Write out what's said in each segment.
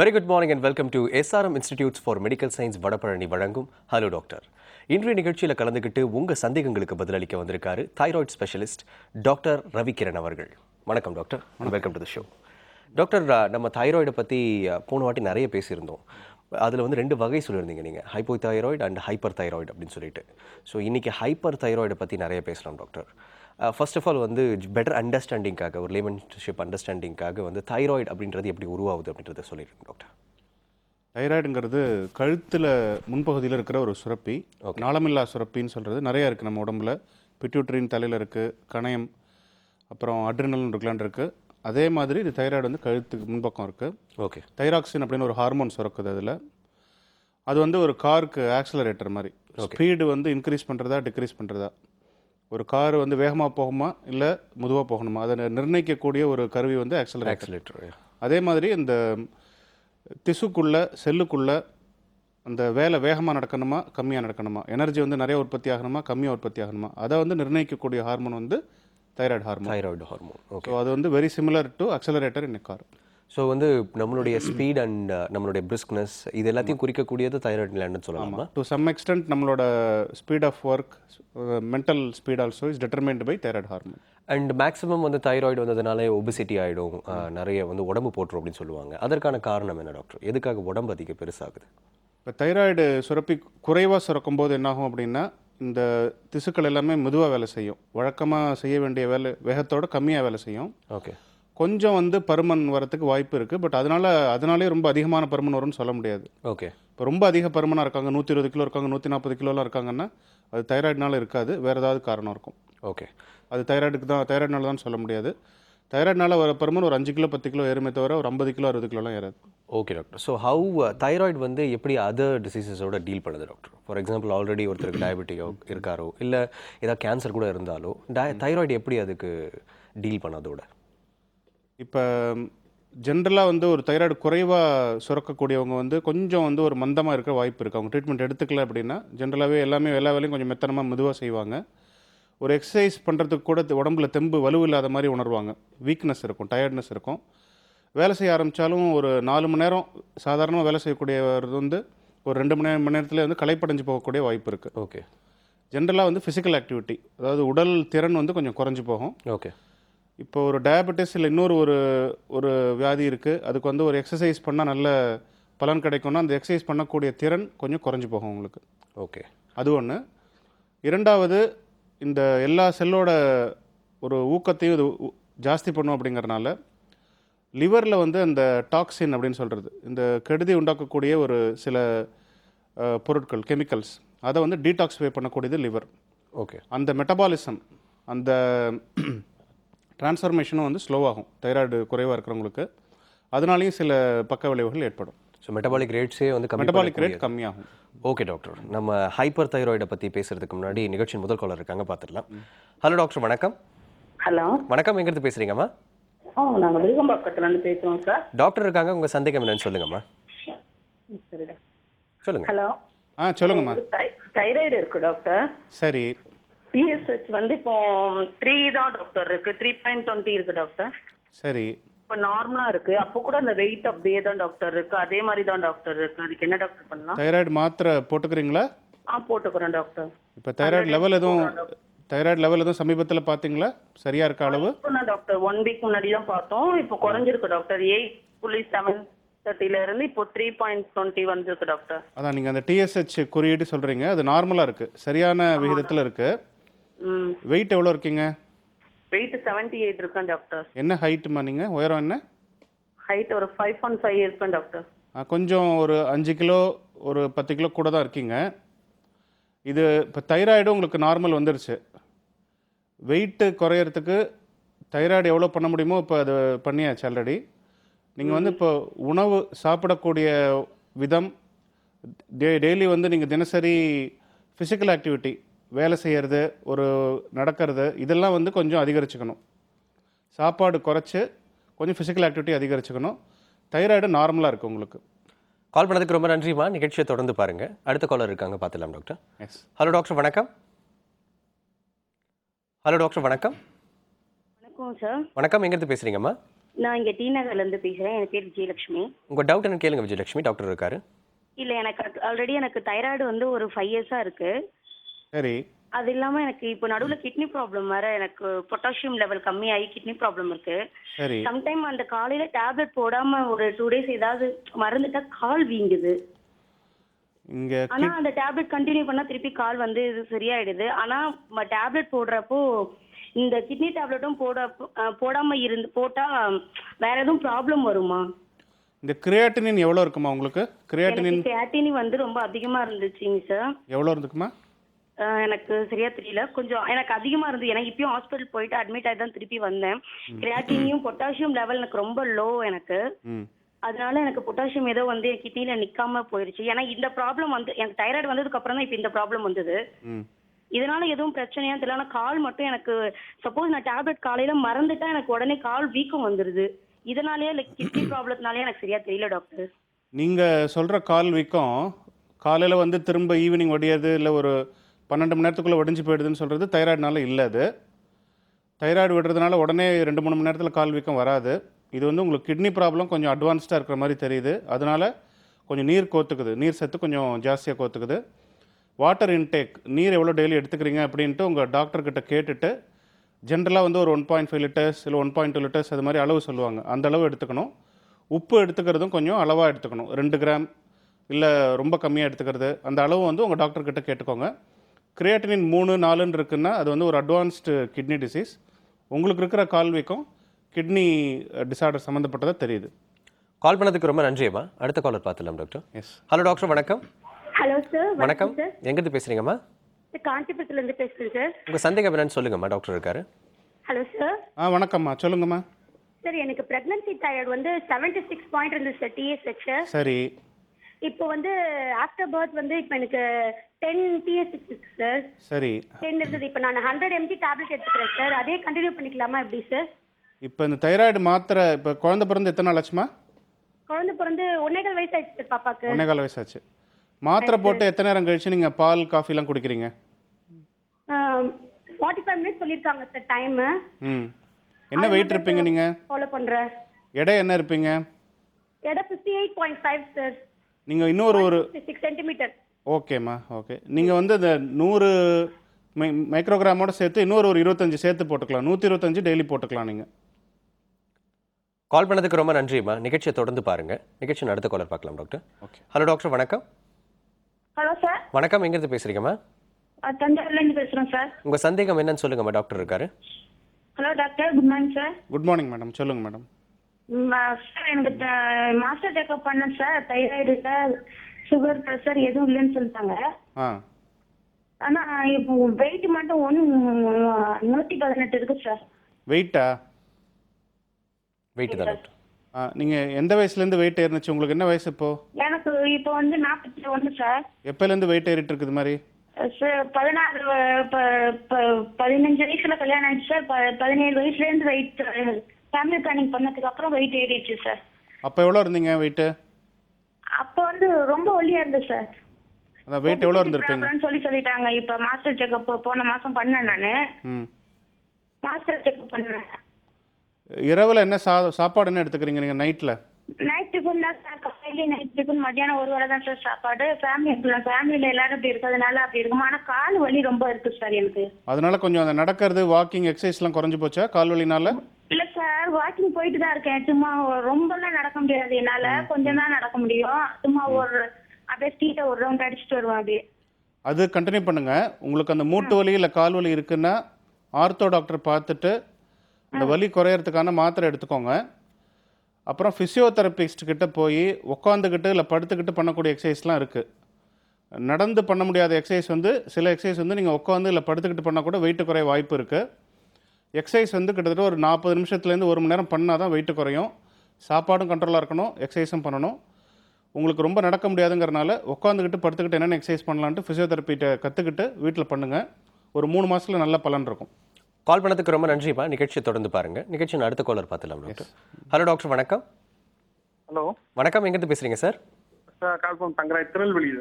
Very good morning and welcome to SRM Institutes for Medical Science Vadapalani வழங்கும் hello doctor. இன்றைய நிகழ்ச்சியில் கலந்துக்கிட்டு உங்கள் சந்தேகங்களுக்கு பதிலளிக்க வந்திருக்காரு தைராய்டு ஸ்பெஷலிஸ்ட் டாக்டர் ரவிகிரண் அவர்கள். வணக்கம் doctor, welcome to the show. Doctor, நம்ம தைராய்டை பற்றி போன வாட்டி நிறைய பேசியிருந்தோம். அதில் வந்து 2 வகை சொல்லியிருந்தீங்க நீங்கள், ஹைப்போதைராய்டு அண்ட் ஹைப்பர் தைராய்டு அப்படின்னு சொல்லிட்டு. ஸோ இன்றைக்கி ஹைப்பர் தைராய்டை பற்றி நிறைய பேசலாம் டாக்டர். ஃபர்ஸ்ட் ஆஃப் ஆல் வந்து பெட்டர் அண்டர்ஸ்டாண்டிங்காக, ஒரு லேமன்ஷிப் அண்டர்ஸ்டாண்டிங்காக வந்து தைராய்டு அப்படின்றது எப்படி உருவாகுது அப்படின்றத சொல்லிடுங்க டாக்டர். தைராய்டுங்கிறது கழுத்தில் முன்பகுதியில் இருக்கிற ஒரு சுரப்பி, நாளமில்லா சுரப்பின்னு சொல்கிறது நிறையா இருக்குது நம்ம உடம்புல. பிட்யூட்டரின் தலையில் இருக்குது, கணையம், அப்புறம் அட்ரினல் கிளாண்ட் இருக்குது. அதே மாதிரி இது தைராய்டு வந்து கழுத்துக்கு முன்பக்கம் இருக்குது. ஓகே. தைராக்சின் அப்படின்னு ஒரு ஹார்மோன் சுரக்குது அதில். அது வந்து ஒரு காருக்கு ஆக்சலரேட்டர் மாதிரி. ஸ்பீடு வந்து இன்க்ரீஸ் பண்ணுறதா டிக்ரீஸ் பண்ணுறதா, ஒரு கார் வந்து வேகமாக போகுமா இல்லை மெதுவாக போகணுமா, அதை நிர்ணயிக்கக்கூடிய ஒரு கருவி வந்து ஆக்சலரேட்டர். அதே மாதிரி இந்த திசுக்குள்ளே செல்லுக்குள்ளே அந்த வேலை வேகமாக நடக்கணுமா கம்மியாக நடக்கணுமா, எனர்ஜி வந்து நிறைய உற்பத்தி ஆகணுமா கம்மியாக உற்பத்தி ஆகணுமா, அதை வந்து நிர்ணயிக்கக்கூடிய ஹார்மோன் வந்து தைராய்டு ஹார்மோன். ஸோ அது வந்து very similar to accelerator in a car. So வந்து நம்மளுடைய ஸ்பீட் அண்ட் நம்மளுடைய பிரிஸ்க்னஸ் இது எல்லாத்தையும் குறிக்கக்கூடியது தைராய்டு கிளாண்டுன்னு சொல்லலாமா? டு சம் எக்ஸ்டென்ட் நம்மளோட speed of work, mental speed also is determined by thyroid hormone. And maximum வந்து தைராய்டு வந்ததுனால ஒபிசிட்டி ஆகிடும், நிறைய வந்து உடம்பு போட்டுரும் அப்படின்னு சொல்லுவாங்க. அதற்கான காரணம் என்ன டாக்டர்? எதுக்காக உடம்பு அதிக பெருசாகுது? இப்போ தைராய்டு சுரப்பி குறைவாக சுரக்கும் போது என்னாகும் அப்படின்னா, இந்த திசுக்கள் எல்லாமே மெதுவாக வேலை செய்யும். வழக்கமாக செய்ய வேண்டிய வேலை வேகத்தோட கம்மியாக வேலை செய்யும். ஓகே. கொஞ்சம் வந்து பருமன் வரத்துக்கு வாய்ப்பு இருக்குது. பட் அதனாலே ரொம்ப அதிகமான பருமன் வரும்னு சொல்ல முடியாது. ஓகே. இப்போ ரொம்ப அதிக பருமனாக இருக்காங்க, 120 கிலோ இருக்காங்க, 140 கிலோலாம் இருக்காங்கன்னா அது தைராய்டுனால இருக்காது, வேறு ஏதாவது காரணம் இருக்கும். ஓகே. அது தைராய்டுனால தான் சொல்ல முடியாது. தைராய்டுனால வர பருமன் ஒரு 5 கிலோ 10 கிலோ ஏறுமே தவிர ஒரு 50 கிலோ 60 கிலோலாம் ஏறாது. Okay doctor. So how thyroid வந்து எப்படி அதர் டிசீசஸோட டீல் பண்ணுது டாக்டர்? ஃபார் எக்ஸாம்பிள் ஆல்ரெடி ஒருத்தருக்கு டயபெட்டிக்கோ இருக்காரோ, இல்லை ஏதாவது கேன்சர் கூட இருந்தாலோ தைராய்டு எப்படி அதுக்கு டீல் பண்ணதோட? இப்போ ஜென்ரலாக வந்து ஒரு தைராய்டு குறைவாக சுரக்கக்கூடியவங்க வந்து கொஞ்சம் வந்து ஒரு மந்தமாக இருக்க வாய்ப்பு இருக்குது. அவங்க ட்ரீட்மெண்ட் எடுத்துக்கல அப்படின்னா ஜென்ரலாகவே எல்லா வேலையும் கொஞ்சம் மெத்தனமாக மெதுவாக செய்வாங்க. ஒரு எக்ஸசைஸ் பண்ணுறதுக்கு கூட உடம்புல தெம்பு வலுவில்லாத மாதிரி உணர்வாங்க. வீக்னஸ் இருக்கும், டயர்ட்னஸ் இருக்கும். வேலை செய்ய ஆரம்பித்தாலும் ஒரு 4 மணி நேரம் சாதாரணமாக வேலை செய்யக்கூடியவர் வந்து ஒரு 2 மணி நேரத்தில் வந்து களைப்படைஞ்சு போகக்கூடிய வாய்ப்பு இருக்குது. ஓகே. ஜென்ரலாக வந்து ஃபிசிக்கல் ஆக்டிவிட்டி, அதாவது உடல் திறன் வந்து கொஞ்சம் குறைஞ்சி போகும். ஓகே. இப்போ ஒரு டயபெட்டிஸ் இல்லை இன்னொரு ஒரு வியாதி இருக்குது, அதுக்கு வந்து ஒரு எக்ஸசைஸ் பண்ணால் நல்ல பலன் கிடைக்கும்னா அந்த எக்ஸசைஸ் பண்ணக்கூடிய திறன் கொஞ்சம் குறைஞ்சி போகும் உங்களுக்கு. ஓகே. அது ஒன்று. இரண்டாவது, இந்த எல்லா செல்லோட ஒரு ஊக்கத்தையும் இது ஜாஸ்தி பண்ணும். அப்படிங்கிறனால லிவரில் வந்து அந்த டாக்ஸின் அப்படின்னு சொல்கிறது, இந்த கெடுதி உண்டாக்கக்கூடிய ஒரு சில பொருட்கள், கெமிக்கல்ஸ், அதை வந்து டீடாக்ஸிஃபை பண்ணக்கூடியது லிவர். ஓகே. அந்த மெட்டபாலிசம், அந்த டிரான்ஸ்ஃபர்மேஷனும் வந்து ஸ்லோவாகும் தைராய்டு குறைவாக இருக்கிறவங்களுக்கு. அதனாலேயும் சில பக்க விளைவுகள் ஏற்படும். ஸோ மெட்டபாலிக் ரேட்ஸே வந்து மெட்டபாலிக் ரேட் கம்மியாகும். ஓகே டாக்டர், நம்ம ஹைப்பர் தைராய்டை பற்றி பேசுகிறதுக்கு முன்னாடி நிகழ்ச்சியின் முதல் காலர் இருக்காங்க, பார்த்துடலாம். ஹலோ டாக்டர், வணக்கம். ஹலோ வணக்கம், எங்கிருந்து பேசுகிறீங்கம்மா? நாங்கள் விருகம்பாக்கத்துலேருந்து பேசுகிறோம் சார். டாக்டர் இருக்காங்க, உங்கள் சந்தேகம் என்னன்னு சொல்லுங்கம்மா. சொல்லுங்க. ஹலோ. சொல்லுங்கம்மா. தைராய்டு இருக்கு டாக்டர். சரி. பிஎஸ்ஹெச் வந்து இப்போ 3 தான் டாக்டர் இருக்கு, 3.20 இருக்கு டாக்டர். சரி. இப்போ நார்மலா இருக்கு, அப்போ கூட அந்த வெயிட் அப்படியே தான் டாக்டர் இருக்கு, அதே மாதிரி தான் டாக்டர் இருக்கு. அதுக்கு என்ன டாக்டர் பண்ணலாம்? தைராய்டு மாத்திரை போட்டுக்கிறீங்களா? போட்டுக்கிறேன் டாக்டர். இப்போ தைராய்டு லெவல் எதுவும் சமீபத்தில் பார்த்தீங்களா? சரியா இருக்க அளவு? டாக்டர் 1 வீக் முன்னாடி தான் பார்த்தோம். இப்போ குறைஞ்சிருக்கு டாக்டர். 8.730 இருந்து இப்போ 3.20 வந்திருக்கு டாக்டர். அதான் நீங்கள் அந்த டிஎஸ்ஹெச் குறியீடு சொல்கிறீங்க, அது நார்மலாக இருக்குது, சரியான விகிதத்தில் இருக்குது. வெயிட் எவ்வளோ இருக்கீங்க? வெயிட் 78 இருக்கேன் டாக்டர். என்ன ஹைட்டுமா நீங்கள்? உயரம் என்ன? ஹைட் ஒரு 5.5 இருக்கேன் டாக்டர். கொஞ்சம் ஒரு 5 கிலோ ஒரு 10 கிலோ கூட தான் இருக்கீங்க. இது இப்போ தைராய்டு உங்களுக்கு நார்மல் வந்துருச்சு. வெயிட்டு குறையிறதுக்கு தைராய்டு எவ்வளோ பண்ண முடியுமோ இப்போ அது பண்ணியாச்சு ஆல்ரெடி. நீங்கள் வந்து இப்போ உணவு சாப்பிடக்கூடிய விதம், டெய்லி வந்து நீங்கள் தினசரி ஃபிசிக்கல் ஆக்டிவிட்டி, வேலை செய்கிறது, ஒரு நடக்கிறது, இதெல்லாம் வந்து கொஞ்சம் அதிகரிச்சுக்கணும். சாப்பாடு குறைச்சி கொஞ்சம் ஃபிசிக்கல் ஆக்டிவிட்டி அதிகரிச்சுக்கணும். தைராய்டு நார்மலாக இருக்குது உங்களுக்கு. கால் பண்ணதுக்கு ரொம்ப நன்றிம்மா. நிகழ்ச்சியை தொடர்ந்து பாருங்கள். அடுத்த காலர் இருக்காங்க, பார்த்துலாம் டாக்டர். எஸ். ஹலோ டாக்டர், வணக்கம். ஹலோ டாக்டர், வணக்கம். வணக்கம் சார். வணக்கம், எங்கேருந்து பேசுகிறீங்கம்மா? நான் இங்கே டி நகர்லேருந்து பேசுகிறேன். என் பேர் விஜயலட்சுமி. உங்கள் டவுட் என்ன கேளுங்க விஜயலட்சுமி, டாக்டர் இருக்காரு. இல்லை, எனக்கு ஆல்ரெடி எனக்கு தைராய்டு வந்து ஒரு 5 இயர்ஸாக இருக்குது. சரி. அது இல்லாமல் எனக்கு இப்போ நடுவில் கிட்னி ப்ராப்ளம் வேறு. எனக்கு பொட்டாசியம் லெவல் கம்மியாகி கிட்னி ப்ராப்ளம் இருக்குது. சரி. சம்டைம் அந்த காலையில் டேப்லெட் போடாமல் ஒரு 2 டேஸ் ஏதாவது மறந்துட்டா கால் வீங்குது. இங்கே ஆனால் அந்த டேப்லெட் கண்டினியூ பண்ணால் திருப்பி கால் வந்து இது சரியாயிடுது. ஆனால் டேப்லெட் போடுறப்போ இந்த கிட்னி டேப்லெட்டும் போடாமல் போட்டால் வேற எதுவும் ப்ராப்ளம் வருமா? இந்த கிரியாட்டினின் எவ்வளோ இருக்குமா உங்களுக்கு? கிரியாட்டினின் கிரியாட்டினி வந்து ரொம்ப அதிகமாக இருந்துச்சுங்க சார். எவ்வளோ இருந்துக்குமா? எனக்கு சரியா தெரியல. கொஞ்சம் எனக்கு அதிகமா இருந்து எனக்கு இப்பயும் ஹாஸ்பிட்டல் போயிட்டு அட்மிட் ஆகி தான் திருப்பி வந்தேன். கிரியாட்டினியும் பொட்டாசியம் லெவல் எனக்கு ரொம்ப லோ எனக்கு. ம். அதனால எனக்கு பொட்டாசியம் ஏதோ வந்து என் கிட்னில நிக்காம போயிருச்சு. ஏன்னா இந்த ப்ராப்ளம் வந்து எனக்கு தைராய்டு வந்ததுக்கு அப்புறம் தான் இப்போ இந்த ப்ராப்ளம் வந்தது. ம். இதனால எதுவும் பிரச்சனையா தெரியல. ஆனால் கால் மட்டும் எனக்கு சப்போஸ் நான் டேப்லெட் காலையில மறந்துட்டா எனக்கு உடனே கால் வீக்கம் வந்துருது. இதனாலேயே இல்லை கிட்னி ப்ராப்ளத்தினாலே எனக்கு சரியா தெரியல டாக்டர். நீங்கள் சொல்கிற கால் வீக்கம் காலையில் வந்து திரும்ப ஈவினிங் ஒடியாது, இல்லை ஒரு 12 மணி நேரத்துக்குள்ளே ஒடிஞ்சு போயிடுதுன்னு சொல்கிறது தைராய்டுனால இல்லை. அது தைராய்டு விடுறதுனால உடனே 2-3 மணி நேரத்தில் கால் வீக்கம் வராது. இது வந்து உங்களுக்கு கிட்னி ப்ராப்ளம் கொஞ்சம் அட்வான்ஸ்டாக இருக்கிற மாதிரி தெரியுது. அதனால் கொஞ்சம் நீர் கோத்துக்குது, நீர் சத்து கொஞ்சம் ஜாஸ்தியாக கோத்துக்குது. வாட்டர் இன்டேக், நீர் எவ்வளோ டெய்லி எடுத்துக்கிறீங்க அப்படின்ட்டு உங்கள் டாக்டர்கிட்ட கேட்டுட்டு, ஜென்ரலாக வந்து ஒரு 1.5 லிட்டர்ஸ் இல்லை 1.2 லிட்டர்ஸ் அது மாதிரி அளவு சொல்லுவாங்க. அந்த அளவு எடுத்துக்கணும். உப்பு எடுத்துக்கிறதும் கொஞ்சம் அளவாக எடுத்துக்கணும். 2 கிராம் இல்லை ரொம்ப கம்மியாக எடுத்துக்கிறது. அந்த அளவு வந்து உங்கள் டாக்டர்கிட்ட கேட்டுக்கோங்க. கிரியாட்டினின் 3-4 இருக்குன்னா அது வந்து ஒரு அட்வான்ஸ்டு கிட்னி டிசீஸ். உங்களுக்கு இருக்கிற கால் வீக்கம் கிட்னி டிசார்டர் சம்மந்தப்பட்டதாக தெரியுது. கால் பண்ணதுக்கு ரொம்ப நன்றியம்மா. அடுத்த காலர் பார்த்துலாம் டாக்டர். எஸ். ஹலோ டாக்டர், வணக்கம். Hello sir. வணக்கம். எங்கேருந்து பேசுறீங்கம்மா? காஞ்சிபுரத்துலேருந்து பேசுகிறேன் சார். உங்கள் சந்தேகம் என்னன்னு சொல்லுங்கம்மா, டாக்டர் இருக்காரு. Hello sir. வணக்கம்மா, சொல்லுங்கம்மா. சார் எனக்கு பிரெக்னன்சி தைராய்டு வந்து 76 பாயிண்ட் இருந்துச்சு சார், TSH. சரி. இப்போ வந்து ஆஃப்டர் பர்த் வந்து இப்போ எனக்கு 10 TSH இருக்கு சார். சரி. 10 இருந்தது. இப்போ நான் 100 mg டேப்லெட் எடுத்துக்கிறேன் சார். அதே கண்டினியூ பண்ணிக்கலாமா எப்படி சார்? இப்போ இந்த தைராய்டு மாத்திரை இப்போ குழந்தை பிறந்து எத்தனை நாள் ஆச்சுமா? குழந்தை பிறந்து 1.25 வயசு ஆயிடுச்சு சார் பாப்பாக்கு. 1.25 வயசாச்சு. மாத்திரை போட்டு எத்தனை நேரம் கழிச்சு நீங்கள் பால் காஃபிலாம் குடிக்கிறீங்க? 45 மினிட்ஸ் சொல்லியிருக்காங்க சார் டைமு. ம். என்ன வெயிட் இருப்பீங்க நீங்கள்? ஃபாலோ பண்ணுறேன். எடை என்ன இருப்பீங்க? எடை 58.5 சார். நீங்கள் இன்னொரு 6 சென்டிமீட்டர். ஓகேம்மா, ஓகே. நீங்கள் வந்து இந்த 100 மைக்ரோகிராமோட சேர்த்து இன்னொரு 25 சேர்த்து போட்டுக்கலாம். 125 டெய்லி போட்டுக்கலாம் நீங்கள். கால் பண்ணதுக்கு ரொம்ப நன்றிம்மா. நிகழ்ச்சியை தொடர்ந்து பாருங்க. நிகழ்ச்சி அடுத்த காலர் பார்க்கலாம் டாக்டர். ஓகே. ஹலோ டாக்டர், வணக்கம். Hello sir. வணக்கம், எங்கேருந்து பேசுறீங்கம்மா? தஞ்சாவூர்லேருந்து பேசுகிறோம் சார். உங்கள் சந்தேகம் என்னன்னு சொல்லுங்கம்மா, டாக்டர் இருக்காரு. Hello doctor, good morning sir. Good morning madam, சொல்லுங்கள் மேடம். சார் எனக்கு மாஸ்டர் செக்அப் பண்ணேன் சார். தைராய்டு இல்லை, சுகர், ப்ரெஷர் எதுவும் இல்லைன்னு சொல்லிட்டாங்க. ஆ. ஆனால் இப்போ வெயிட் மட்டும் 118 இருக்கு சார். வெயிட்டா? வெயிட் தான் டாக்டர். நீங்கள் எந்த வயசுலேருந்து வெயிட் ஏறினுச்சு? உங்களுக்கு என்ன வயசு இப்போது? எனக்கு இப்போ வந்து 41 சார். எப்போலேருந்து வெயிட் ஏறிட்டு இருக்குது மாதிரி? சார் 15 வயசுல கல்யாணம் ஆயிடுச்சு சார். 17 வயசுலேருந்து வெயிட் ஃபேமிலி பிளானிங் பண்ணதுக்கு அப்புறம் வெயிட் ஏறிடுச்சு சார். அப்போ எவ்வளோ இருந்தீங்க வெயிட்டு? அப்போ வந்து ரொம்ப ஒல்லியா இருந்தது சார். அதான் வெயிட் எவ்வளோ இருந்திருப்பீங்க? சொல்லிட்டாங்க. இப்போ மாஸ்டர் செக்அப் போன மாசம் பண்ணேன் நான். ம். மாஸ்டர் செக்அப் பண்ணேன். இரவில் என்ன சாப்பாடு என்ன எடுத்துக்கிறீங்க நீங்கள் நைட்டில்? நைட் டிஃபன் தான் சார். காலையில நைட் டிஃபன், மத்தியானம் ஒரு வேளை தான் சார் சாப்பாடு. ஃபேமிலியில் எல்லாரும் அப்படி இருக்கிறதுனால அப்படி இருக்கும். ஆனால் கால் வலி ரொம்ப இருக்கு சார் எனக்கு. அதனால கொஞ்சம் அந்த நடக்கிறது, வாக்கிங், எக்ஸசைஸ்லாம் குறைஞ்சி போச்சா கால் வலினால? இல்லை சார், வாக்கிங் போயிட்டு தான் இருக்கேன். சும்மா ரொம்பலாம் நடக்க முடியாது என்னால். கொஞ்சம் தான் நடக்க முடியும். சும்மா ஒரு அப்படியே ஸ்ட்ரீட்டை ஒரு ரவுண்ட் அடிச்சுட்டு வருவேன் அப்படியே. அது கண்டினியூ பண்ணுங்கள். உங்களுக்கு அந்த மூட்டு வலி இல்லை கால் வலி இருக்குன்னா ஆர்த்தோ டாக்டர் பார்த்துட்டு அந்த வலி குறையறதுக்கான மாத்திரை எடுத்துக்கோங்க. அப்புறம் ஃபிசியோதெரபிஸ்ட் கிட்ட போய் உட்காந்துக்கிட்டு இல்லை படுத்துக்கிட்டு பண்ணக்கூடிய எக்ஸசைஸ்லாம் இருக்குது. நடந்து பண்ண முடியாத எக்ஸசைஸ் வந்து சில எக்ஸசைஸ் வந்து நீங்கள் உட்காந்து இல்லை படுத்துக்கிட்டு பண்ணால் கூட வெயிட்டு குறைய வாய்ப்பு இருக்குது. எக்ஸசைஸ் வந்து கிட்டத்தட்ட ஒரு 40 நிமிஷத்துலேருந்து 1 மணி நேரம் பண்ணால் தான் வெயிட்டு குறையும். சாப்பாடும் கண்ட்ரோலாக இருக்கணும், எக்ஸசைஸும் பண்ணணும். உங்களுக்கு ரொம்ப நடக்க முடியாதுங்கிறனால உட்காந்துக்கிட்டு படுத்துக்கிட்டு என்னென்ன எக்ஸசைஸ் பண்ணலான்ட்டு ஃபிசியோதெரப்பிட்ட கற்றுக்கிட்டு வீட்டில் பண்ணுங்கள். ஒரு 3 மாதத்தில் நல்ல பலன் இருக்கும். கால் பண்ணதுக்கு ரொம்ப நன்றிப்பா. நிகழ்ச்சியை தொடர்ந்து பாருங்க. நிகழ்ச்சியின் அடுத்த காலர் பார்த்துலாம் டாக்டர். ஹலோ டாக்டர், வணக்கம். ஹலோ வணக்கம், எங்கேருந்து பேசுறீங்க சார்? சார் கால் பண்ண தங்கராஜ், திருநெல்வேலி.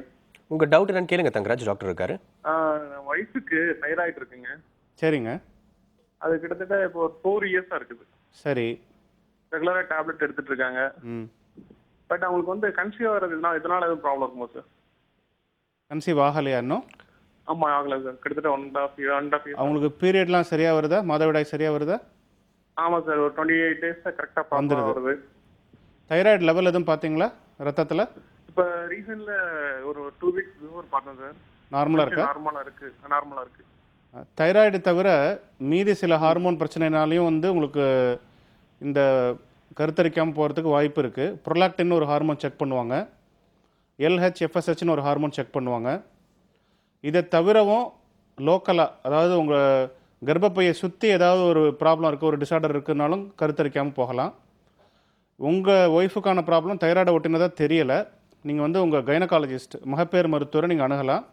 உங்க டவுட் என்னன்னு கேளுங்க தங்கராஜ், டாக்டர் இருக்காரு. வயசுக்கு தைராய்டு இருக்குங்க. சரிங்க. அது கிட்டத்தட்ட இப்போ 4 இயர்ஸாக இருக்குது. சரி. ரெகுலராக டேப்லெட் எடுத்துட்டு இருக்காங்க. ம். பட் அவங்களுக்கு வந்து கன்சீவ் ஆகிறது இதனால எதுவும் ப்ராப்ளம் இருக்குமா சார்? கன்சீவ் ஆகலையா இன்னும்? ஆமாம், ஆகலை சார். கிட்டத்தட்ட 1.5 இயர். அவங்களுக்கு பீரியட்லாம் சரியாக வருதா? மாதவிடாய் சரியாக வருதா? ஆமாம் சார், ஒரு 28 டேஸ் கரெக்டாக ப்ராப்பராக வந்துடுது. வருது. தைராய்டு லெவல் எதுவும் பார்த்தீங்களா ரத்தத்தில்? இப்போ ரீசெண்டில் ஒரு 2 வீக்ஸ் பிஃபோர் பார்த்தேன் சார். நார்மலாக இருக்கா? நார்மலாக இருக்கு. தைராய்டு தவிர மீதி சில ஹார்மோன் பிரச்சனைனாலையும் வந்து உங்களுக்கு இந்த கருத்தரிக்காமல் போகிறதுக்கு வாய்ப்பு இருக்குது. ப்ரொலாக்டின்னு ஒரு ஹார்மோன் செக் பண்ணுவாங்க, எல்ஹெச்எஃப்எஸ்ஹெச்னு ஒரு ஹார்மோன் செக் பண்ணுவாங்க. இதை தவிரவும் லோக்கலாக, அதாவது உங்கள் கர்ப்பப்பையை சுற்றி ஏதாவது ஒரு ப்ராப்ளம் இருக்குது, ஒரு டிசார்டர் இருக்குதுனாலும் கருத்தரிக்காமல் போகலாம். உங்கள் ஒய்ஃபுக்கான ப்ராப்ளம் தைராய்டை ஒட்டினதாக தெரியலை, நீங்கள் வந்து உங்கள் கைனகாலஜிஸ்ட் மகப்பேறு மருத்துவரை நீங்கள் அணுகலாம்.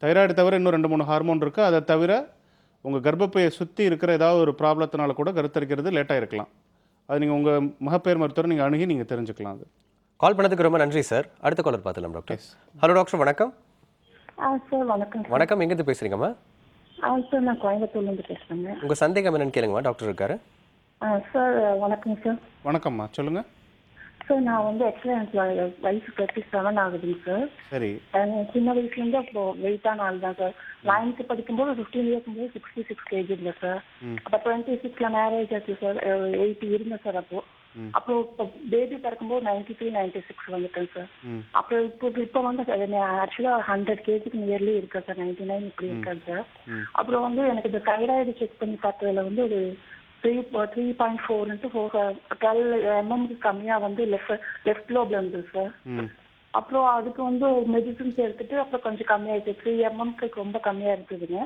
தைராய்டு தவிர இன்னும் 2-3 ஹார்மோன் இருக்குது. அதை தவிர உங்கள் கர்ப்பப்பையை சுற்றி இருக்கிற ஏதாவது ஒரு ப்ராப்ளத்தினால கூட கருத்தரிக்கிறது லேட்டாக இருக்கலாம். அது நீங்கள் உங்கள் மகப்பேறு மருத்துவரை நீங்கள் அணுகி நீங்கள் தெரிஞ்சுக்கலாம். அது கால் பண்ணதுக்கு ரொம்ப நன்றி சார். அடுத்த காலர் பார்த்துலாம் டாக்டர். ஹலோ டாக்டர், வணக்கம். சார் வணக்கம் சார். வணக்கம், எங்கேருந்து பேசுறீங்கம்மா? சார் நான் கோயம்புத்தூர்லேருந்து பேசுகிறேங்க. உங்கள் சந்தேகம் என்னன்னு கேளுங்கம்மா, டாக்டர் இருக்காரு. சார் வணக்கம் சார். வணக்கம்மா, சொல்லுங்கள். சார் நான் வந்து ஆக்சுவலாக எனக்கு வயசு 37 ஆகுதுங்க சார். சரி. சின்ன வயசுலேருந்து அப்போ வெயிட்டான ஆள் தான் சார். 9th படிக்கும்போது 15 இயர்க்கும்போது 66 kg இருந்தேன் சார். அப்போ 26ல மேரேஜ் ஆச்சு சார். 80 இருந்தேன் சார். அப்புறம் இப்போ பேபி பிறக்கும்போது 93, 96 வந்துட்டேன் சார். அப்புறம் இப்போ வந்து ஆக்சுவலாக 100 kgக்கு நியர்லி இருக்கேன் சார். 99 இப்படி இருக்கேன் சார். அப்புறம் வந்து எனக்கு இந்த தைராய்டு செக் பண்ணி பார்த்ததுல வந்து ஒரு 3.4 into 12 mm கம்மியாக வந்து லெஃப்ட் லோப்ல இருந்தது சார். அப்புறம் அதுக்கு வந்து மெடிசின்ஸ் எடுத்துட்டு அப்புறம் கொஞ்சம் கம்மியாயிடுச்சு. 3 mm ரொம்ப கம்மியாக இருக்குதுங்க.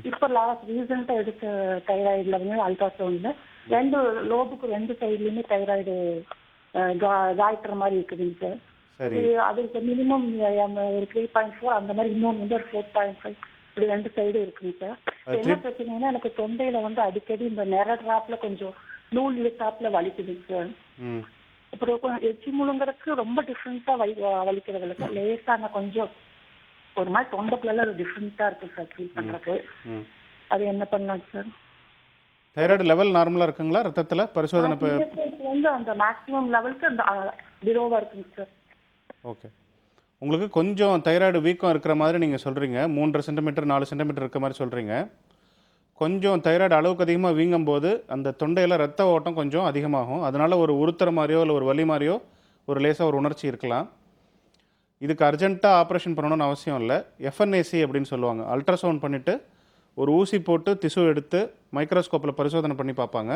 இப்போ ரீசெண்டாக எடுத்த தைராய்டில் வந்து அல்ட்ராசவுண்டில் 2 லோபுக்கு 2 சைட்லையுமே தைராய்டு காய்ட்டுற மாதிரி இருக்குதுங்க சார். அதுக்கு மினிமம் ஒரு 3.4, அந்த மாதிரி இன்னொன்று வந்து ஒரு 4.5, இப்படி 2 சைடு இருக்குங்க சார். என்ன பிரச்சனைனா எனக்கு தொண்டையில வந்து அடிக்கடி இந்த நிற டிராப்ல கொஞ்சம் நூல் டாப்ல வலிக்குதுங்க சார். அப்புறம் எச்சி முழுங்குறதுக்கு ரொம்ப டிஃப்ரெண்டா வலிக்கிறது இல்லை சார். லேசான கொஞ்சம் ஒரு மாதிரி தொண்டைக்குள்ள டிஃப்ரெண்டா இருக்கு சார் ஃபீல் பண்றதுக்கு. அது என்ன பண்ணலாம் சார்? தைராய்டு லெவல் நார்மலாக இருக்குங்களா ரத்தத்தில்? பரிசோதனை வந்து அந்த மேக்ஸிமம் லெவலுக்கு அந்த பிலோவா இருக்குங்க சார். ஓகே. உங்களுக்கு கொஞ்சம் தைராய்டு வீக்கம் இருக்கிற மாதிரி நீங்கள் சொல்கிறீங்க. 3.5 சென்டிமீட்டர் 4 சென்டிமீட்டர் இருக்க மாதிரி சொல்கிறீங்க. கொஞ்சம் தைராய்டு அளவுக்கு அதிகமாக வீங்கும் போது அந்த தொண்டையில் ரத்த ஓட்டம் கொஞ்சம் அதிகமாகும். அதனால் ஒரு உறுத்துற மாதிரியோ இல்லை ஒரு வலி மாதிரியோ ஒரு லேசாக ஒரு உணர்ச்சி இருக்கலாம். இதுக்கு அர்ஜென்ட்டாக ஆப்ரேஷன் பண்ணணும்னு அவசியம் இல்லை. எஃப்என்ஏசி அப்படின்னு சொல்லுவாங்க. அல்ட்ராசவுண்ட் பண்ணிவிட்டு ஒரு ஊசி போட்டு திசு எடுத்து மைக்ரோஸ்கோப்பில் பரிசோதனை பண்ணி பார்ப்பாங்க.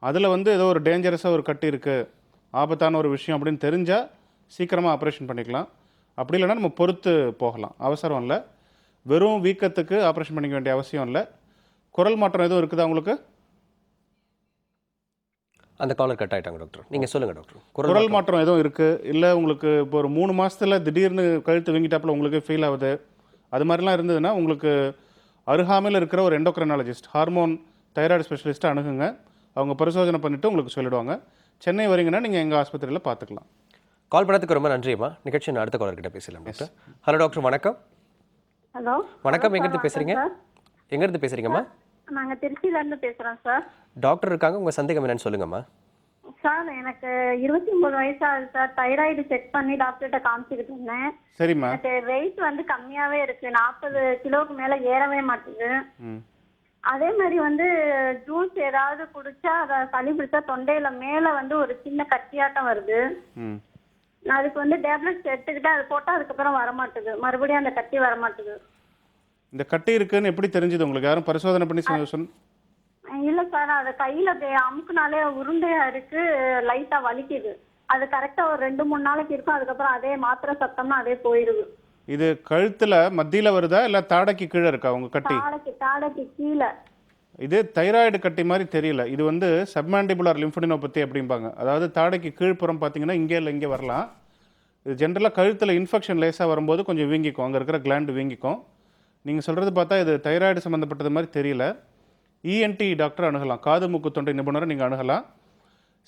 அதில் வந்து ஏதோ ஒரு டேஞ்சரஸாக ஒரு கட்டி இருக்குது, ஆபத்தான ஒரு விஷயம் அப்படின்னு தெரிஞ்சால் சீக்கிரமாக ஆப்ரேஷன் பண்ணிக்கலாம். அப்படி இல்லைன்னா நம்ம பொறுத்து போகலாம், அவசரம் இல்லை. வெறும் வீக்கத்துக்கு ஆப்ரேஷன் பண்ணிக்க வேண்டிய அவசியம் இல்லை. குரல் மாற்றம் எதுவும் இருக்குதா உங்களுக்கு? அந்த காலர் கட் ஆகிட்டாங்க டாக்டர். நீங்கள் சொல்லுங்கள் டாக்டர். குரல் மாற்றம் எதுவும் இருக்குது இல்லை உங்களுக்கு இப்போ ஒரு 3 மாதத்தில் திடீர்னு கழுத்து வீங்கிட்டாப்பில் உங்களுக்கு ஃபீல் ஆகுது, அது மாதிரிலாம் இருந்ததுன்னா உங்களுக்கு அருகாமையில் இருக்கிற ஒரு எண்டோக்ரைனாலஜிஸ்ட், ஹார்மோன் தைராய்டு ஸ்பெஷலிஸ்ட்டை அணுகுங்க. அவங்க பரிசோதனை பண்ணிவிட்டு உங்களுக்கு சொல்லிவிடுவாங்க. சென்னை வரீங்கன்னா நீங்கள் எங்கள் ஆஸ்பத்திரியில் பார்த்துக்கலாம். கால் பண்ணதுக்கு ரொம்ப நன்றிம்மா. நிகழ்ச்சி அடுத்த காலர்கிட்ட பேசலாம் டாக்டர். ஹலோ டாக்டர், வணக்கம். ஹலோ வணக்கம், எங்கேருந்து பேசுகிறீங்க? எங்கேருந்து பேசுகிறீங்கம்மா? நாங்கள் திருச்சியிலேருந்து பேசுகிறோம் சார். டாக்டர் இருக்காங்க, உங்கள் சந்தேகம் என்னன்னு சொல்லுங்கம்மா. சார் எனக்கு 29 வயசு ஆகுது சார். தைராய்டு செக் பண்ணி டாக்டர்கிட்ட காமிச்சிக்கிட்டு இருந்தேன். சரிம்மா. எனக்கு வெயிட் வந்து கம்மியாகவே இருக்குது. 40 கிலோவுக்கு மேலே ஏறவே மாட்டேங்குது. அதே மாதிரி வந்து ஜூஸ் ஏதாவது குடிச்சா அதை சளி பிடிச்சா தொண்டையில மேலே வந்து ஒரு சின்ன கட்டியாட்டம் வருது. நான் அதுக்கு வந்து டேப்லெட்ஸ் எடுத்துக்கிட்டு அது போட்டால் அதுக்கப்புறம் வரமாட்டுது, மறுபடியும் அந்த கட்டி வரமாட்டுது. இந்த கட்டி இருக்குன்னு எப்படி தெரிஞ்சுது உங்களுக்கு? யாரும் பரிசோதனை பண்ணி இல்லை சார், அது கையில் அமுக்குனாலே உருண்டையாக இருக்கு, லைட்டாக வலிக்குது. அது கரெக்டாக ஒரு 2-3 நாளைக்கு இருக்கும். அதுக்கப்புறம் அதே மாத்திரை சத்தம்னா அதே போயிடுது. இது கழுத்தில் மத்தியில் வருதா இல்லை தாடைக்கு கீழே இருக்கா உங்கள் கட்டி? தாடைக்கு கீழே. இது தைராய்டு கட்டி மாதிரி தெரியல. இது வந்து சப்மாண்டிபுலர் லிம்ஃபடினோபதி அப்படிம்பாங்க. அதாவது தாடைக்கு கீழ்ப்புறம் பார்த்தீங்கன்னா இங்கே இல்லை இங்கே வரலாம். இது ஜென்ரலாக கழுத்தில் இன்ஃபெக்ஷன் லேசாக வரும்போது கொஞ்சம் வீங்கிக்கும், அங்கே இருக்கிற கிளாண்டு வீங்கிக்கும். நீங்கள் சொல்கிறது பார்த்தா இது தைராய்டு சம்மந்தப்பட்டது மாதிரி தெரியல. இஎன்டி டாக்டர் அணுகலாம், காது மூக்கு தொண்டை நிபுணரை நீங்கள் அணுகலாம்.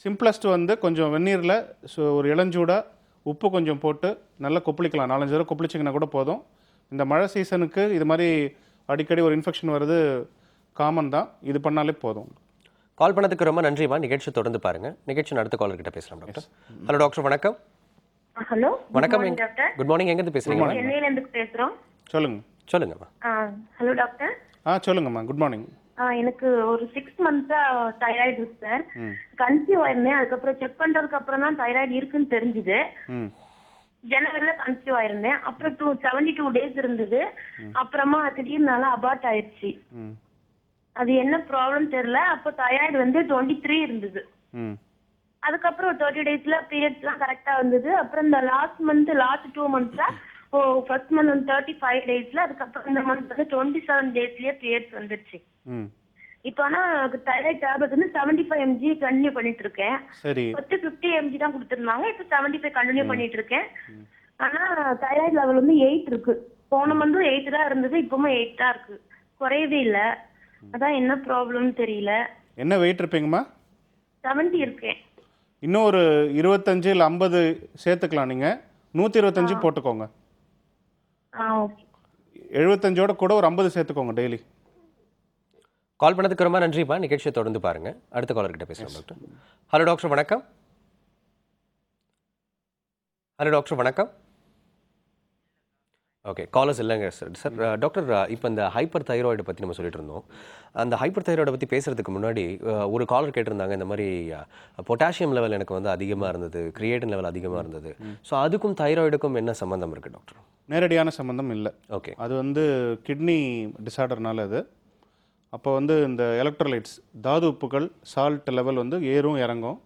சிம்பிளஸ்ட் வந்து கொஞ்சம் வெந்நீரில் ஒரு இளஞ்சூடாக உப்பு கொஞ்சம் போட்டு நல்லா கொப்பளிக்கலாம். 4-5 தடவை கொப்பளிச்சிங்கன்னா கூட போதும். இந்த மழை சீசனுக்கு இது மாதிரி அடிக்கடி ஒரு இன்ஃபெக்ஷன் வருது காமன் தான், இது பண்ணாலே போதும். கால் பண்ணதுக்கு ரொம்ப நன்றிமா. நிகழ்ச்சி தொடர்ந்து பாருங்க. நிகழ்ச்சி அடுத்த காலர் கிட்ட பேசலாம் டாக்டர். ஹலோ டாக்டர், வணக்கம். ஹலோ வணக்கம். டாக்டர். Good morning. எங்கேருந்து பேசுறீங்க? சென்னையில இருந்து பேசுறோம். சொல்லுங்க. சொல்லுங்கம்மா. Hello doctor. சொல்லுங்கம்மா. Good morning. எனக்கு ஒரு 6 மந்த்ஸா தைராய்டு இருக்கு சார். கன்சீவ் ஆயிருந்தேன். அதுக்கப்புறம் செக் பண்றதுக்கு அப்புறம் தான் தைராய்டு இருக்குன்னு தெரிஞ்சுது. ஜனவரில கன்சீவ் ஆயிருந்தேன். அப்புறம் 72 டேஸ் இருந்தது. அப்புறமா திடீர்னால அபார்ட் ஆயிடுச்சு. அது என்ன ப்ராப்ளம் தெரியல. அப்போ தைராய்டு வந்து 23 இருந்தது. அதுக்கப்புறம் 30 டேஸ்ல பீரியட்ஸ் எல்லாம் கரெக்டா வந்தது. அப்புறம் இந்த லாஸ்ட் 2 மந்த்ஸ்ல ஃபர்ஸ்ட் மந்த் வந்து 35 டேஸ்ல, அதுக்கப்புறம் இந்த மந்த் வந்து 27 டேஸ்லயே பீரியட்ஸ் வந்துருச்சு. இப்போ ஆனா தைராய்டு டேப்லெட் வந்து 75 mg கண்டினியூ பண்ணிட்டு இருக்கேன். சரி. 50 mg தான் கொடுத்துருந்தாங்க. இப்போ 75 கண்டினியூ பண்ணிட்டு இருக்கேன். ஆனா தைராய்டு லெவல் வந்து 8 இருக்கு. போன மந்த்தும் 8 தான் இருந்தது. இப்பவும் 8 தான் இருக்கு. குறையவே இல்லை. அதான் என்ன ப்ராப்ளம்னு தெரியல. என்ன வெயிட் இருப்பீங்கம்மா? 70 இருக்கேன். இன்னும் ஒரு 25 இல்லை 50 சேர்த்துக்கலாம். நீங்கள் 125 போட்டுக்கோங்க. ஓகே. 75ஓட கூட ஒரு 50 சேர்த்துக்கோங்க டெய்லி. கால் பண்ணதுக்கு ரொம்ப நன்றிமா. நிகழ்ச்சியை தொடர்ந்து பாருங்க. அடுத்த காலர் கிட்ட பேசலாம் டாக்டர். ஹலோ டாக்டர், வணக்கம். ஹலோ டாக்டர், வணக்கம். ஓகே, காலர்ஸ் இல்லைங்க சார். டாக்டர், இப்போ இந்த ஹைப்பர் தைராய்டு பற்றி நம்ம சொல்லிட்டு இருந்தோம். அந்த ஹைப்பர் தைராய்டை பற்றி பேசுகிறதுக்கு முன்னாடி ஒரு காலர் கேட்டிருந்தாங்க, இந்த மாதிரி பொட்டாசியம் லெவல் எனக்கு வந்து அதிகமாக இருந்தது, கிரியேட்டின் லெவல் அதிகமாக இருந்தது. ஸோ அதுக்கும் தைராய்டுக்கும் என்ன சம்மந்தம் இருக்குது டாக்டர்? நேரடியான சம்மந்தம் இல்லை. ஓகே. அது வந்து கிட்னி டிசார்டர்னால அது. அப்போ வந்து இந்த எலக்ட்ரோலைட்ஸ், தாது உப்புகள், சால்ட் லெவல் வந்து ஏறும் இறங்கும்.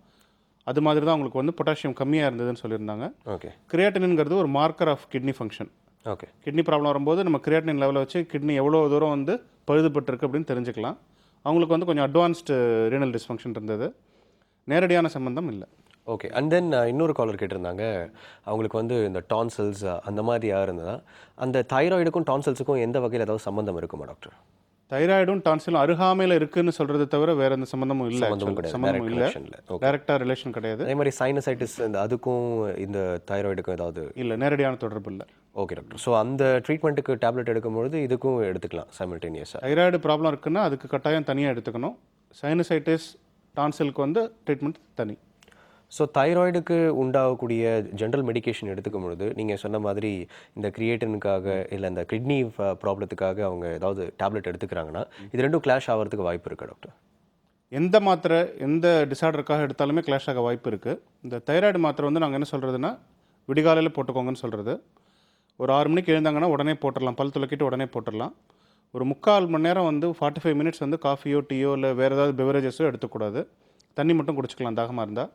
அது மாதிரி தான் உங்களுக்கு வந்து பொட்டாசியம் கம்மியாக இருந்ததுன்னு சொல்லியிருந்தாங்க. ஓகே. கிரியாட்டினுங்கிறது ஒரு marker of kidney function. Okay. Kidney problem வரும்போது நம்ம கிரியாட்டின் லெவலை வச்சு கிட்னி எவ்வளோ தூரம் வந்து பழுதுபட்டிருக்கு அப்படின்னு தெரிஞ்சுக்கலாம். அவங்களுக்கு வந்து கொஞ்சம் அட்வான்ஸ்டு ரீனல் டிஸ்ஃபங்க்ஷன் இருந்தது. நேரடியான சம்பந்தம் இல்லை. ஓகே. அண்ட் தென் இன்னொரு காலர் கேட்டிருந்தாங்க, அவங்களுக்கு வந்து இந்த டான்சில்ஸ் அந்த மாதிரியாக இருந்ததா, அந்த தைராய்டுக்கும் டான்சில்ஸுக்கும் எந்த வகையில் ஏதாவது சம்மந்தம் இருக்குமா டாக்டர்? தைராய்டும் டான்சிலும் அருகாமையில் இருக்குன்னு சொல்கிறத தவிர வேறு எந்த சம்மந்தமும் இல்லை. சம்மந்தமும் இல்லை. டைரக்டாக ரிலேஷன் கிடையாது. அதே மாதிரி சைனசைட்டிஸ் அதுக்கும் இந்த தைராய்டுக்கும் ஏதாவது இல்லை, நேரடியான தொடர்பு இல்லை. Okay doctor. ஸோ அந்த ட்ரீட்மெண்ட்டுக்கு டேப்லெட் எடுக்கும்பொழுது இதுக்கும் எடுத்துக்கலாம் சைமல்டேனியஸாக? தைராய்டு ப்ராப்ளம் இருக்குன்னா அதுக்கு கட்டாயம் தனியாக எடுத்துக்கணும். சைனசைட்டிஸ், டான்சிலுக்கு வந்து ட்ரீட்மெண்ட் தனி. ஸோ தைராய்டுக்கு உண்டாகக்கூடிய ஜென்ரல் மெடிகேஷன் எடுத்துக்கும் பொழுது நீங்கள் சொன்ன மாதிரி இந்த கிரியேட்டினுக்காக இல்லை இந்த கிட்னி ப்ராப்ளத்துக்காக அவங்க ஏதாவது டேப்லெட் எடுத்துக்கிறாங்கன்னா இது ரெண்டும் கிளாஷ் ஆகிறதுக்கு வாய்ப்பு இருக்கா டாக்டர்? எந்த மாத்திரை எந்த டிசார்டருக்காக எடுத்தாலுமே கிளாஷ் ஆக வாய்ப்பு இருக்குது. இந்த தைராய்டு மாத்திரை வந்து நாங்கள் என்ன சொல்கிறதுனா விடிகாலையில் போட்டுக்கோங்கன்னு சொல்கிறது. ஒரு 6 மணிக்கு எழுந்தாங்கன்னா உடனே போட்டுடலாம். பல் துளக்கிட்டு உடனே போட்டுடலாம். ஒரு 3/4 மணி நேரம் வந்து 45 மினிட்ஸ் வந்து காஃபியோ டீயோ இல்லை வேறு ஏதாவது பெவரேஜஸோ எடுத்துக்கூடாது. தண்ணி மட்டும் குடிச்சிக்கலாம் தாகமாக இருந்தால்.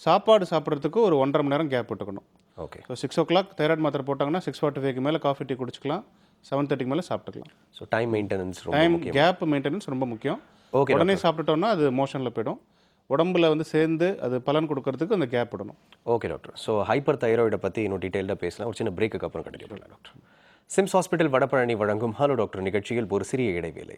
சாப்பாடு சாப்பிட்றதுக்கு ஒரு 1.5 மணி நேரம் கேப் விட்டுக்கணும். ஓகே. ஸோ 6 o'clock தைராய்டு மாத்திரை போட்டாங்கன்னா 6:45க்கு மேலே காஃபி டீ குடிச்சிக்கலாம். 7:30க்கு மேலே சாப்பிட்டுக்கலாம். So time maintenance, time gap maintenance ரொம்ப முக்கியம். ஓகே. உடனே சாப்பிட்டுட்டோம்னா அது மோஷனில் போய்டும். உடம்புல வந்து சேர்ந்து அது பலன் கொடுக்கறதுக்கு அந்த கேப் விடணும். Okay doctor. ஸோ ஹைப்பர் தைராய்டை பற்றி இன்னும் டீட்டெயிலாக பேசலாம். ஒரு சின்ன பிரேக்குக்கு அப்புறம் கண்டினியூ பண்ணலாம் டாக்டர். சிம்ஸ் ஹாஸ்பிட்டல் வடபழனி வழங்கும் ஹலோ டாக்டர் நிகழ்ச்சியில் ஒரு சிறிய இடைவேளை.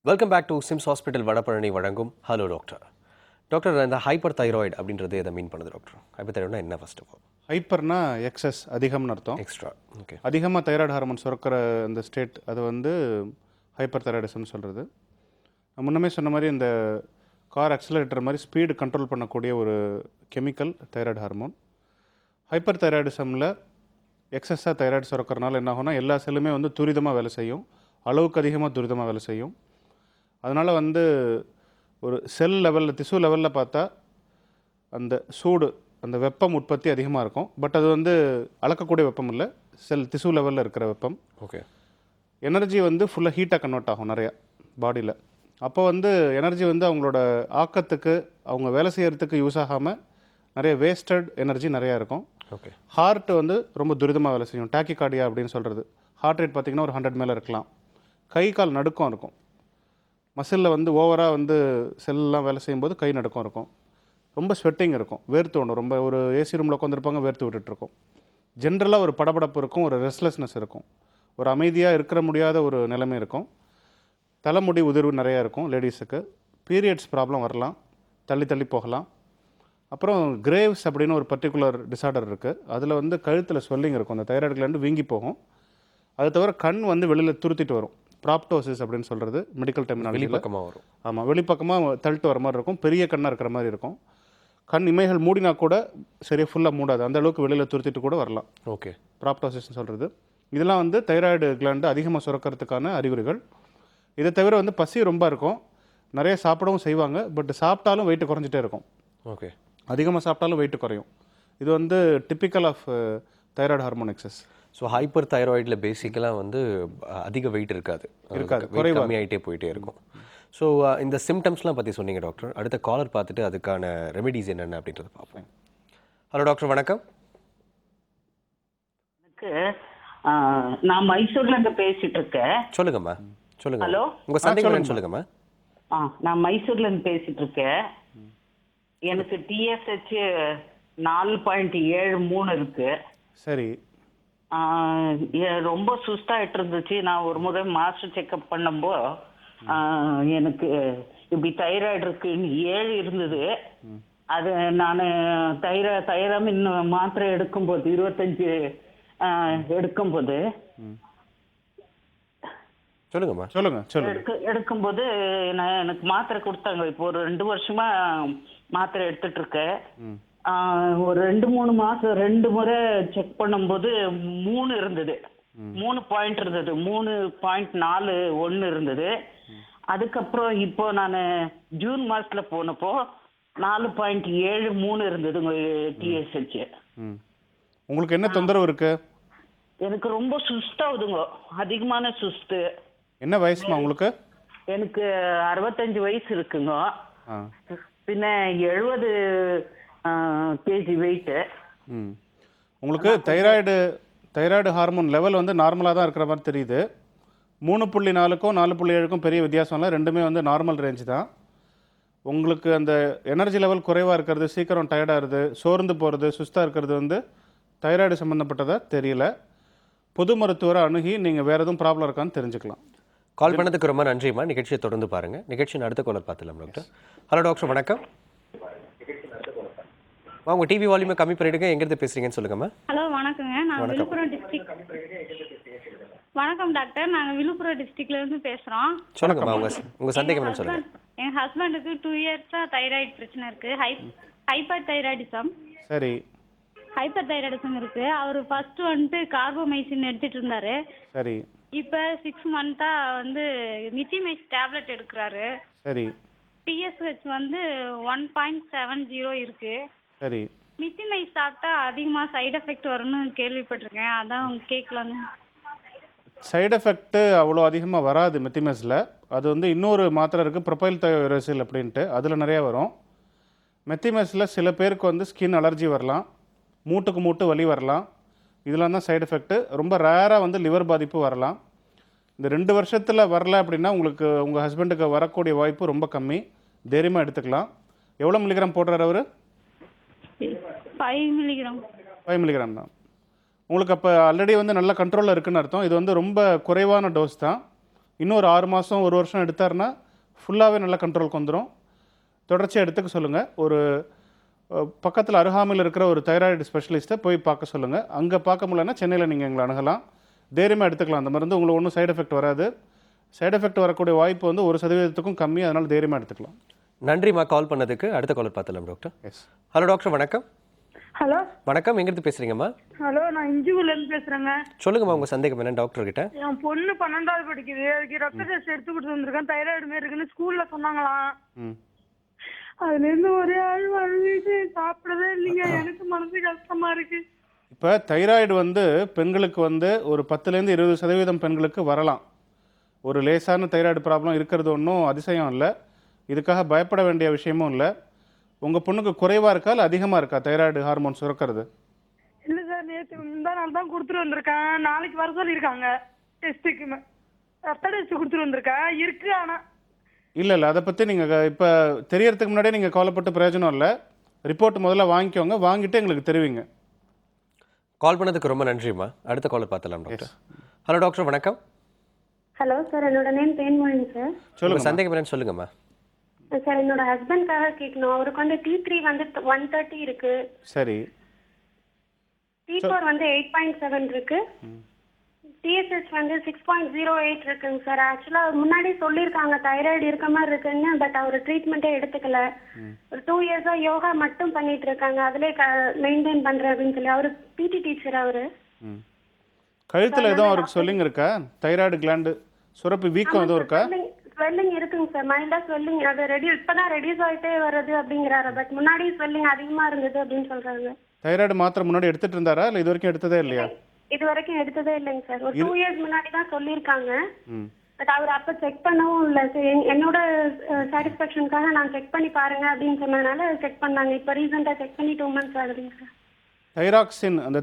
Welcome back to SIMS hospital Vadapalani வழங்கும் ஹலோ டாக்டர். டாக்டர், இந்த ஹைப்பர் தைராய்டு அப்படின்றது எதை மீன் பண்ணுது டாக்டர்? ஹைப்பர் தைராய்டுனா என்ன ஃபர்ஸ்ட் ஆஃப் ஆல்? ஹைப்பர்னா எக்ஸஸ், அதிகம்னு அர்த்தம். எக்ஸ்ட்ரா. ஓகே. அதிகமாக தைராய்டு ஹார்மோன் சுரக்கிற அந்த ஸ்டேட் அது வந்து ஹைப்பர் தைராய்டிசம்னு சொல்கிறது. நான் முன்னமே சொன்ன மாதிரி இந்த கார் அக்ஸலரேட்டர் மாதிரி ஸ்பீடு கண்ட்ரோல் பண்ணக்கூடிய ஒரு கெமிக்கல் தைராய்டு ஹார்மோன். ஹைப்பர் தைராய்டிசமில் எக்ஸஸாக தைராய்டு சுரக்கிறனால என்ன ஆகும்னா எல்லா செல்லுமே வந்து துரிதமாக வேலை செய்யும். அளவுக்கு அதிகமாக துரிதமாக வேலை செய்யும். அதனால் வந்து ஒரு செல் லெவலில், திசு லெவலில் பார்த்தா அந்த சூடு, அந்த வெப்பம் உற்பத்தி அதிகமாக இருக்கும். பட் அது வந்து அளக்கக்கூடிய வெப்பம் இல்லை, செல் திசு லெவலில் இருக்கிற வெப்பம். ஓகே. எனர்ஜி வந்து ஃபுல்லாக ஹீட்டாக கன்வெர்ட் ஆகும் நிறையா பாடியில். அப்போ வந்து எனர்ஜி வந்து அவங்களோட ஆக்கத்துக்கு, அவங்க வேலை செய்கிறதுக்கு யூஸ் ஆகாமல் நிறைய வேஸ்டட் எனர்ஜி நிறையா இருக்கும். ஓகே. ஹார்ட் வந்து ரொம்ப துரிதமாக வேலை செய்யும். டாக்கிகார்டியா அப்படின்னு சொல்கிறது. ஹார்ட் ரேட் பார்த்திங்கன்னா ஒரு 100 மேலே இருக்கலாம். கை கால் நடுக்கம் இருக்கும். மசிலில் வந்து ஓவராக வந்து செல்லாம் வேலை செய்யும்போது கை நடுக்கம் இருக்கும். ரொம்ப ஸ்வெட்டிங் இருக்கும். வேர்த்து ஒன்று ரொம்ப ஒரு ஏசி ரூமில் உட்காந்துருப்பாங்க, வேர்த்து விட்டுட்ருக்கும். ஜென்ரலாக ஒரு படபடப்பு இருக்கும், ஒரு ரெஸ்ட்லெஸ்னஸ் இருக்கும், ஒரு அமைதியாக இருக்கிற முடியாத ஒரு நிலைமை இருக்கும். தலைமுடி உதிர்வு நிறையா இருக்கும் லேடிஸுக்கு. பீரியட்ஸ் ப்ராப்ளம் வரலாம், தள்ளி தள்ளி போகலாம். அப்புறம் கிரேவ்ஸ் அப்படின்னு ஒரு பர்டிகுலர் டிசார்டர் இருக்குது. அதில் வந்து கழுத்தில் ஸ்வெல்லிங் இருக்கும், அந்த தைராய்டு கிளாண்டு வீங்கி போகும். அது தவிர கண் வந்து வெளியில் துருத்திட்டு வரும். ப்ராப்டோசிஸ் அப்படின்னு சொல்கிறது மெடிக்கல் டெர்மினாலஜி. வெளிப்பக்கமாக வரும். ஆமாம், வெளிப்பக்கமாக தள்ளிட்டு வர மாதிரி இருக்கும். பெரிய கண்ணாக இருக்கிற மாதிரி இருக்கும். கண் இமைகள் மூடினா கூட சரியாக ஃபுல்லாக மூடாது, அந்த அளவுக்கு வெளியில் துருத்திட்டு கூட வரலாம். ஓகே. ப்ராப்டோசிஸ்ன்னு சொல்கிறது. இதெல்லாம் வந்து தைராய்டு கிளாண்டு அதிகமாக சுரக்கிறதுக்கான அறிகுறிகள். இதை தவிர வந்து பசி ரொம்ப இருக்கும், நிறைய சாப்பிடவும் செய்வாங்க. பட் சாப்பிட்டாலும் வெயிட் குறைஞ்சிட்டே இருக்கும். ஓகே. அதிகமாக சாப்பிட்டாலும் வெயிட் குறையும். இது வந்து typical of thyroid hormone excess. So hyper தைராய்டில் பேசிக்கலாக வந்து அதிக வெயிட் இருக்காது, கம்மியாகிட்டே போயிட்டே இருக்கும். ஸோ இந்த சிம்டம்ஸ்லாம் பற்றி சொன்னீங்க டாக்டர். அடுத்த காலர் பார்த்துட்டு அதுக்கான ரெமெடிஸ் என்னென்ன அப்படின்றத பார்ப்போம். ஹலோ டாக்டர், வணக்கம். எனக்கு நான் மைசூர்ல இருந்து பேசிட்டு இருக்கேன். சொல்லுங்கம்மா, சொல்லுங்க. ஹலோ, உங்கள் சந்தேகம் என்னன்னு சொல்லுங்கம்மா. நான் மைசூர்ல இருந்து பேசிட்டு இருக்கேன். எனக்கு டிஎஸ்ஹெச் 4.73 இருக்கு. சரி. ரொம்ப சுஸ்தாயிட்டு இருந்துச்சு. நான் ஒரு முறை மாஸ்டர் செக்அப் பண்ணும்போ எனக்கு இப்படி தைராய்டு இருக்குன்னு 7 இருந்தது. அது நான் தைராமின் மாத்திரை எடுக்கும்போது 25 எடுக்கும்போது சொல்லுங்கம்மா, எடுக்கும்போது எனக்கு மாத்திரை கொடுத்தாங்க. இப்போ ஒரு 2 வருஷமா மாத்திரை எடுத்துட்டு இருக்கேன். ஒரு 2-3 மாசம் 2 முறை செக் பண்ணும்போது 3 இருந்தது, 3 பாயிண்ட் இருந்தது, 3.41 இருந்தது. அதுக்கப்புறம் இப்போ நான் ஜூன் மாசத்துல போனப்போ 4.73 இருந்தது டிஎஸ்ஹெச். உங்களுக்கு என்ன தொந்தரவு இருக்கு? எனக்கு ரொம்ப சுஸ்தாகுதுங்க, அதிகமான சுஸ்து. என்ன வயசுமா உங்களுக்கு? எனக்கு 65 வயசு இருக்குங்க. பின்ன 70 கேஜி வெயிட்டு. உங்களுக்கு தைராய்டு ஹார்மோன் லெவல் வந்து நார்மலாக தான் இருக்கிற மாதிரி தெரியுது. 3.4க்கும் 4.7க்கும் பெரிய வித்தியாசம் இல்லை, ரெண்டுமே வந்து நார்மல் ரேஞ்சு தான். உங்களுக்கு அந்த எனர்ஜி லெவல் குறைவாக இருக்கிறது, சீக்கிரம் டயர்டாகிறது, சோர்ந்து போகிறது, சுஸ்தாக இருக்கிறது வந்து தைராய்டு சம்மந்தப்பட்டதா தெரியல. பொது மருத்துவரை அணுகி நீங்கள் வேறு எதுவும் ப்ராப்ளம் இருக்கான்னு தெரிஞ்சுக்கலாம். கால் பண்ணதுக்கு ரொம்ப நன்றிம்மா. நிகழ்ச்சியை தொடர்ந்து பாருங்கள். நிகழ்ச்சியின் அடுத்த காலர் பார்த்துலாம் டாக்டர். ஹலோ டாக்டர், வணக்கம். உங்கள் டிவி வால்யூமை கம்மி பண்ணிவிடுங்க. எங்கேருந்து பேசுகிறீங்கன்னு சொல்லுங்கம்மா. ஹலோ, வணக்கங்க. நான் விழுப்புரம் டிஸ்ட்ரிக்ட். வணக்கம் டாக்டர், நாங்கள் விழுப்புரம் டிஸ்ட்ரிக்ட்லேருந்து பேசுகிறோம். சொல்லுங்கம்மா, உங்கள் சந்தேகம் என்ன சொல்லுங்கள். என் ஹஸ்பண்டுக்கு 2 இயர்ஸாக தைராய்டு பிரச்சனை இருக்குது. Hyper thyroidism. சரி. ஹைப்பர் தைராய்டிசம் இருக்குது. அவர் ஃபர்ஸ்ட் வந்துட்டு கார்போமைசின் எடுத்துகிட்டு இருந்தார். சரி. இப்போ 6 மந்த்தாக வந்து மித்திமைஸ் டேப்லெட் எடுக்கிறாரு. சரி. டிஎஸ்ஹெச் வந்து 1.70 இருக்குது. சரி. மித்திமைஸ் சாப்பிட்டா அதிகமாக சைடு எஃபெக்ட் வரும்னு கேள்விப்பட்டிருக்கேன், அதான் கேட்கலாங்க. சைடு எஃபெக்ட்டு அவ்வளோ அதிகமாக வராது மெத்திமெஸில். அது வந்து இன்னொரு மாத்திரை இருக்குது, ப்ரொபைல் தைரோசில் அப்படின்ட்டு, அதில் நிறையா வரும். மெத்திமெஸில் சில பேருக்கு வந்து ஸ்கின் அலர்ஜி வரலாம், மூட்டுக்கு மூட்டு வலி வரலாம். இதெல்லாம் தான் சைடு எஃபெக்ட்டு. ரொம்ப ரேராக வந்து லிவர் பாதிப்பு வரலாம். இந்த 2 வருஷத்தில் வரல அப்படின்னா உங்களுக்கு உங்கள் ஹஸ்பண்டுக்கு வரக்கூடிய வாய்ப்பு ரொம்ப கம்மி. தைரியமாக எடுத்துக்கலாம். எவ்வளோ மில்லிகிராம் போடுறாரு அவர்? 5 மில்லிகிராம். 5 மில்லிகிராம் தான். உங்களுக்கு அப்போ ஆல்ரெடி வந்து நல்ல கண்ட்ரோலில் இருக்குன்னு அர்த்தம். இது வந்து ரொம்ப குறைவான டோஸ் தான். இன்னொரு 6 மாதம் 1 வருஷம் எடுத்தாருன்னா ஃபுல்லாகவே நல்ல கண்ட்ரோலுக்கு வந்துடும். தொடர்ச்சியாக எடுத்துக்க சொல்லுங்கள். ஒரு பக்கத்தில் அருகாமையில் இருக்கிற ஒரு தைராய்டு ஸ்பெஷலிஸ்ட்டை போய் பார்க்க சொல்லுங்கள். அங்கே பார்க்க முடியலன்னா சென்னையில் நீங்கள் எங்களை அணுகலாம். தைரியமாக எடுத்துக்கலாம். அந்த மருந்து உங்களுக்கு ஒன்றும் சைடு எஃபெக்ட் வராது. சைடு எஃபெக்ட் வரக்கூடிய வாய்ப்பு வந்து 1% கம்மி. அதனால் தைரியமாக எடுத்துக்கலாம். நன்றிம்மா கால் பண்ணதுக்கு. அடுத்த காலர் பார்த்துலாம் டாக்டர். எஸ். ஹலோ டாக்டர், வணக்கம். ஹலோ வணக்கம். எங்கிருந்து பேசுறீங்கம்மா? ஹலோ, நான் இஞ்சிபுலேருந்து பேசுறேங்க. சொல்லுங்கம்மா, உங்க சந்தேகம் என்ன டாக்டர் கிட்ட? என் பொண்ணு 12வது படிக்குது. அதுக்கு ரத்த டெஸ்ட் எடுத்து கொடுத்து வந்திருக்கேன். தைராய்டு மாரி இருக்குன்னு ஸ்கூல்ல சொன்னாங்களாம். அதுல இருந்து ஒரே ஆள் அழுவிட்டு சாப்பிடவே இல்லைங்க. எனக்கு மனசு கஷ்டமா இருக்கு. இப்போ தைராய்டு வந்து பெண்களுக்கு வந்து ஒரு 10லேருந்து 20% பெண்களுக்கு வரலாம். ஒரு லேசான தைராய்டு ப்ராப்ளம் இருக்கிறது ஒன்றும் அதிசயம் இல்லை. இதுக்காக பயப்பட வேண்டிய விஷயமும் இல்லை. உங்கள் பொண்ணுக்கு குறைவாக இருக்கா இல்லை அதிகமாக இருக்கா தைராய்டு ஹார்மோன் சுரக்கிறது? இல்ல சார், நேற்று முந்தா நாள் தான் கொடுத்துட்டு வந்திருக்கேன். நாளைக்கு வர சொல்லியிருக்காங்க டெஸ்ட்டுக்கு. ரத்த டெஸ்ட் கொடுத்துட்டு வந்திருக்கேன். இருக்கு ஆனா இல்லை இல்லை, அதை பற்றி நீங்கள் இப்போ தெரியறதுக்கு முன்னாடியே நீங்கள் கவலைப்பட்டு பிரயோஜனம் இல்லை. ரிப்போர்ட் முதல்ல வாங்கிக்கோங்க, வாங்கிட்டு எங்களுக்கு தெரிவிங்க. கால் பண்ணதுக்கு ரொம்ப நன்றிம்மா. அடுத்த காலர் பார்த்தலாம் டாக்டர். ஹலோ டாக்டர், வணக்கம். ஹலோ சார், என்னோட நேம் தேன்மொழிங்க சார். உங்க சொல்லுங்கள். சந்தேகம் என்னன்னு சொல்லுங்கம்மா. சார், என்னோட ஹஸ்பண்ட்காக கேட்கணும். அவருக்கு வந்து T3 வந்து 130 இருக்கு, சரி, T4 வந்து 8.7 இருக்கு, TSH வந்து 6.08 இருக்குங்க சார். ஆக்சுவலா முன்னாடி சொல்லியிருக்காங்க தைராய்டு இருக்க மாதிரி இருக்குன்னு, பட் அவர் ட்ரீட்மெண்ட்டே எடுத்துக்கல. ஒரு 2 இயர்ஸா யோகா மட்டும் பண்ணிட்டு இருக்காங்க, அதிலே மெயின்டைன் பண்றேன் அப்படின்னு சொல்லி. அவரு PT டீச்சர் அவரு. கழுத்தில் எதுவும் அவருக்கு சொல்லிங்க இருக்கா? தைராய்டு கிளாண்டு சுரப்பு வீக்கம் எதுவும் இருக்கா? ஸ்வெல்லிங் இருக்குங்க சார், மைல்டா ஸ்வெல்லிங். அது இப்பதான் ரெடியூஸ் ஆயிட்டே வருது அப்படிங்கிறாரு, பட் முன்னாடி ஸ்வெல்லிங் அதிகமா இருந்தது அப்படின்னு சொல்றாங்க. தைராய்டு மாத்திரை முன்னாடி எடுத்துட்டு இருந்தாரா இல்லை இது வரைக்கும் எடுத்ததே இல்லையா? இது வரைக்கும் எடுத்ததே இல்லைங்க சார். ஒரு 2 இயர்ஸ் முன்னாடி தான் சொல்லியிருக்காங்க, பட் அவர் அப்ப செக் பண்ணவும் இல்லை. என்னோட சாட்டிஸ்ஃபேக்ஷனுக்காக நான் செக் பண்ணி பாருங்க அப்படின்னு சொன்னதுனால செக் பண்ணாங்க. இப்போ ரீசெண்டாக செக் பண்ணி 2 months ஆகுதுங்க சார். தைராக்சின், அந்த